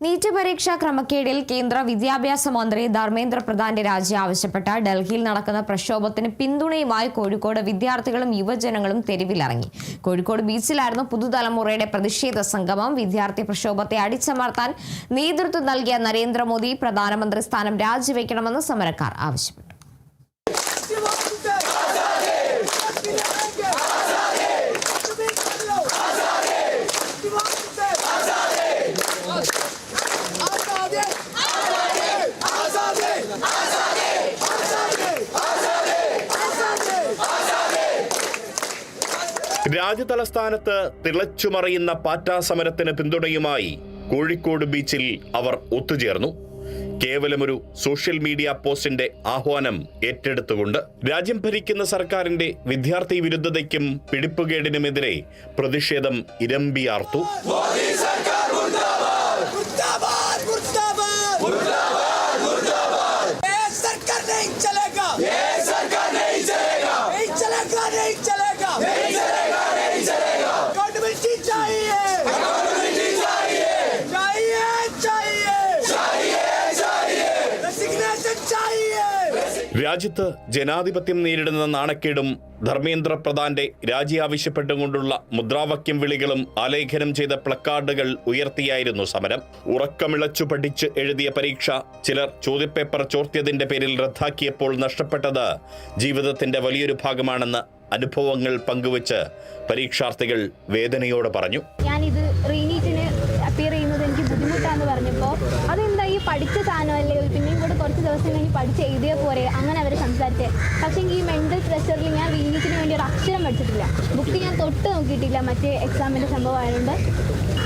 NEET പരീക്ഷാ ക്രമക്കേടിൽ കേന്ദ്ര വിദ്യാഭ്യാസ മന്ത്രി ധർമ്മേന്ദ്ര പ്രധാന്റെ രാജി ആവശ്യപ്പെട്ട ഡൽഹിയിൽ നടക്കുന്ന പ്രക്ഷോഭത്തിന് പിന്തുണയുമായി കോഴിക്കോട് വിദ്യാർത്ഥികളും യുവജനങ്ങളും തെരുവിലിറങ്ങി. കോഴിക്കോട് ബീച്ചിലായിരുന്നു പുതുതലമുറയുടെ പ്രതിഷേധ സംഗമം. വിദ്യാർത്ഥി പ്രക്ഷോഭത്തെ അടിച്ചമർത്താൻ നേതൃത്വം നൽകിയ നരേന്ദ്രമോദി പ്രധാനമന്ത്രി സ്ഥാനം രാജിവെക്കണമെന്ന് സമരക്കാർ ആവശ്യപ്പെട്ടു. രാജ്യതലസ്ഥാനത്ത് തിളച്ചുമറിയുന്ന പാറ്റാ സമരത്തിന് പിന്തുണയുമായി കോഴിക്കോട് ബീച്ചിൽ അവർ ഒത്തുചേർന്നു. കേവലമൊരു സോഷ്യൽ മീഡിയ പോസ്റ്റിന്റെ ആഹ്വാനം ഏറ്റെടുത്തുകൊണ്ട് രാജ്യം ഭരിക്കുന്ന സർക്കാരിന്റെ വിദ്യാർത്ഥി വിരുദ്ധതയ്ക്കും പിടിപ്പുകേടിനുമെതിരെ പ്രതിഷേധം ഇരമ്പിയാർത്തു. രാജ്യത്ത് ജനാധിപത്യം നേരിടുന്ന നാണക്കേടും ധർമ്മേന്ദ്ര പ്രധാന്റെ രാജി ആവശ്യപ്പെട്ടുകൊണ്ടുള്ള മുദ്രാവാക്യം വിളികളും ആലേഖനം ചെയ്ത പ്ലക്കാർഡുകൾ ഉയർത്തിയായിരുന്നു സമരം. ഉറക്കമിളച്ചു പഠിച്ച് എഴുതിയ പരീക്ഷ ചിലർ ചോദ്യപേപ്പർ ചോർത്തിയതിന്റെ പേരിൽ റദ്ദാക്കിയപ്പോൾ നഷ്ടപ്പെട്ടത് ജീവിതത്തിന്റെ വലിയൊരു ഭാഗമാണെന്ന് അനുഭവങ്ങൾ പങ്കുവച്ച് പരീക്ഷാർത്ഥികൾ വേദനയോടെ പറഞ്ഞു. ഞാനിത് റീനീറ്റിന് അപ്പിയർ ചെയ്യുന്നത് എനിക്ക് ബുദ്ധിമുട്ടാന്ന് പറഞ്ഞപ്പോൾ അതെന്താ ഈ പഠിച്ച സാധനമല്ലേ, പിന്നെയും കൂടെ കുറച്ച് ദിവസം കഴിഞ്ഞ് പഠിച്ച് എഴുതിയ പോരെ, അങ്ങനെ അവർ സംസാരിച്ചേ. പക്ഷേ ഈ മെൻ്റൽ പ്രഷറിൽ ഞാൻ റീനീറ്റിന് വേണ്ടി ഒരു അക്ഷരം പഠിച്ചിട്ടില്ല, ബുക്ക് ഞാൻ തൊട്ട് നോക്കിയിട്ടില്ല. മറ്റേ എക്സാമിൻ്റെ സംഭവം ആയതുകൊണ്ട്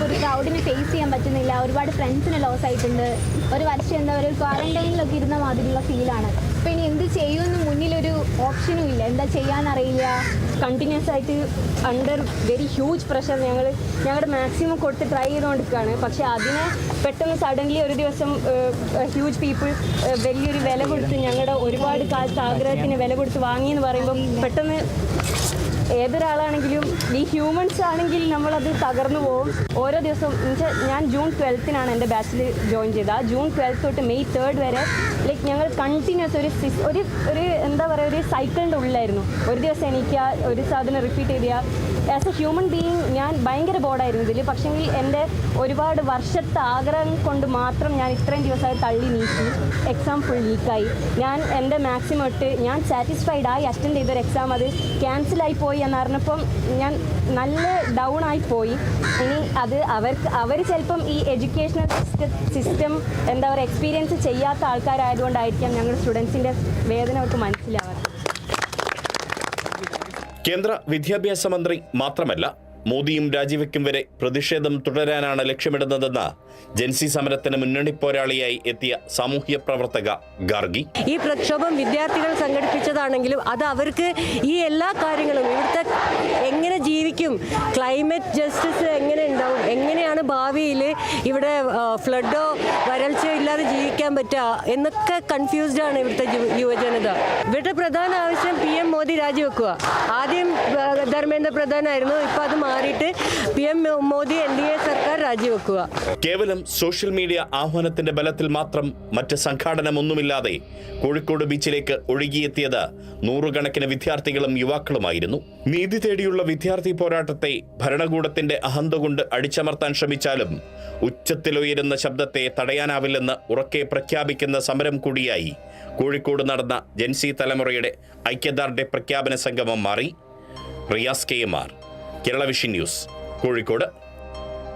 ഒരു ക്രൗഡിനെ ഫേസ് ചെയ്യാൻ പറ്റുന്നില്ല. ഒരുപാട് ഫ്രണ്ട്സിന് ലോസ് ആയിട്ടുണ്ട്. ഒരു വർഷം എന്താ പറയുക, ക്വാറന്റൈനിലൊക്കെ ഇരുന്ന മാതിരിയുള്ള ഫീലാണ്. അപ്പോൾ ഇനി എന്ത് ചെയ്യുമെന്ന് മുന്നിലൊരു ഓപ്ഷനും ഇല്ല, എന്താ ചെയ്യാനറിയില്ല. കണ്ടിന്യൂസ് ആയിട്ട് അണ്ടർ വെരി ഹ്യൂജ് പ്രഷർ ഞങ്ങളുടെ മാക്സിമം കൊടുത്ത് ട്രൈ ചെയ്തുകൊണ്ടിരിക്കുകയാണ്. പക്ഷേ അതിനെ പെട്ടെന്ന് സഡൻലി ഒരു ദിവസം ഹ്യൂജ് പീപ്പിൾ വലിയൊരു വില കൊടുത്ത് ഞങ്ങളുടെ ഒരുപാട് കാലത്ത് ആഗ്രഹത്തിന് വില കൊടുത്ത് വാങ്ങിയെന്ന് പറയുമ്പം പെട്ടെന്ന് ഏതൊരാളാണെങ്കിലും ഈ ഹ്യൂമൻസ് ആണെങ്കിൽ നമ്മളത് തകർന്നു പോകും. ഓരോ ദിവസവും ഞാൻ ജൂൺ 12-നാണ് എൻ്റെ ബാച്ചിൽ ജോയിൻ ചെയ്തത്. ആ ജൂൺ 12 തൊട്ട് മെയ് 3 വരെ ലൈക്ക് ഞങ്ങൾ കണ്ടിന്യൂസ് ഒരു എന്താ പറയുക, ഒരു സൈക്കിളിൻ്റെ ഉള്ളിലായിരുന്നു. ഒരു ദിവസം എനിക്ക് ഒരു സാധനം റിപ്പീറ്റ് ചെയ്താൽ ആസ് എ ഹ്യൂമൻ ബീയിങ് ഞാൻ ഭയങ്കര ബോർഡായിരുന്നു ഇതിൽ. പക്ഷേങ്കിൽ എൻ്റെ ഒരുപാട് വർഷത്തെ ആഗ്രഹം കൊണ്ട് മാത്രം ഞാൻ ഇത്രയും ദിവസമായി തള്ളി നീക്കി. എക്സാം ഫുൾ ലീക്കായി. ഞാൻ എൻ്റെ മാക്സിമം ഇട്ട് ഞാൻ സാറ്റിസ്ഫൈഡ് ആയി അറ്റൻഡ് ചെയ്തൊരു എക്സാം അത് ക്യാൻസലായി പോയി എന്നറിഞ്ഞപ്പം ഞാൻ നല്ല ഡൗൺ ആയി പോയി. ഇനി അത് അവർ ചിലപ്പം ഈ എഡ്യൂക്കേഷണൽ സിസ്റ്റം എന്താ പറയുക എക്സ്പീരിയൻസ് ചെയ്യാത്ത ആൾക്കാരായതുകൊണ്ടായിരിക്കാം ഞങ്ങളുടെ സ്റ്റുഡൻസിൻ്റെ വേദന അവർക്ക് മനസ്സിലാവാറ്. കേന്ദ്ര വിദ്യാഭ്യാസ മന്ത്രി മാത്രമല്ല, മോദിയും രാജിവെക്കും വരെ പ്രതിഷേധം തുടരാനാണ് ലക്ഷ്യമിടുന്നതെന്ന് ജൻസി സമരത്തിന് മുന്നണി പോരാളിയായി എത്തിയ സാമൂഹ്യ പ്രവർത്തക ഗാർഗി. ഈ പ്രക്ഷോഭം വിദ്യാർത്ഥികൾ സംഘടിപ്പിച്ചതാണെങ്കിലും അത് അവർക്ക് ഈ എല്ലാ കാര്യങ്ങളും ഇവിടുത്തെ എങ്ങനെ ജീവിക്കും, ക്ലൈമറ്റ് ജസ്റ്റിസ് എങ്ങനെ ഉണ്ടാവും, എങ്ങനെയാണ് ഭാവിയിൽ ഇവിടെ ഫ്ലഡോ വരൾച്ചയോ ഇല്ലാതെ ജീവിക്കാൻ പറ്റുക എന്നൊക്കെ കൺഫ്യൂസ്ഡ് ആണ് ഇവിടുത്തെ യുവജനത. ഇവരുടെ പ്രധാന ആവശ്യം PM മോദി രാജിവെക്കുക. ആദ്യം ധർമ്മേന്ദ്ര പ്രധാനായിരുന്നു, ഇപ്പോൾ അത് മാറിയിട്ട് PM മോദി NDA സർക്കാർ രാജിവെക്കുക. കേവലം സോഷ്യൽ മീഡിയ ആഹ്വാനത്തിന്റെ ബലത്തിൽ മാത്രം മറ്റ് സംഘാടനമൊന്നുമില്ലാതെ കോഴിക്കോട് ബീച്ചിലേക്ക് ഒഴുകിയെത്തിയത് നൂറുകണക്കിന് വിദ്യാർത്ഥികളും യുവാക്കളുമായിരുന്നു. നീതി തേടിയുള്ള വിദ്യാർത്ഥി പോരാട്ടത്തെ ഭരണകൂടത്തിന്റെ അഹന്ത കൊണ്ട് അടിച്ചമർത്താൻ ശ്രമിച്ചാലും ഉച്ചത്തിലുയരുന്ന ശബ്ദത്തെ തടയാനാവില്ലെന്ന് ഉറക്കെ പ്രഖ്യാപിക്കുന്ന സമരം കൂടിയായി കോഴിക്കോട് നടന്ന ജൻസി തലമുറയുടെ ഐക്യദാർഢ്യ പ്രഖ്യാപന സംഗമം മാറി. Riyas KMR, Kerala vision news, Kozhikode.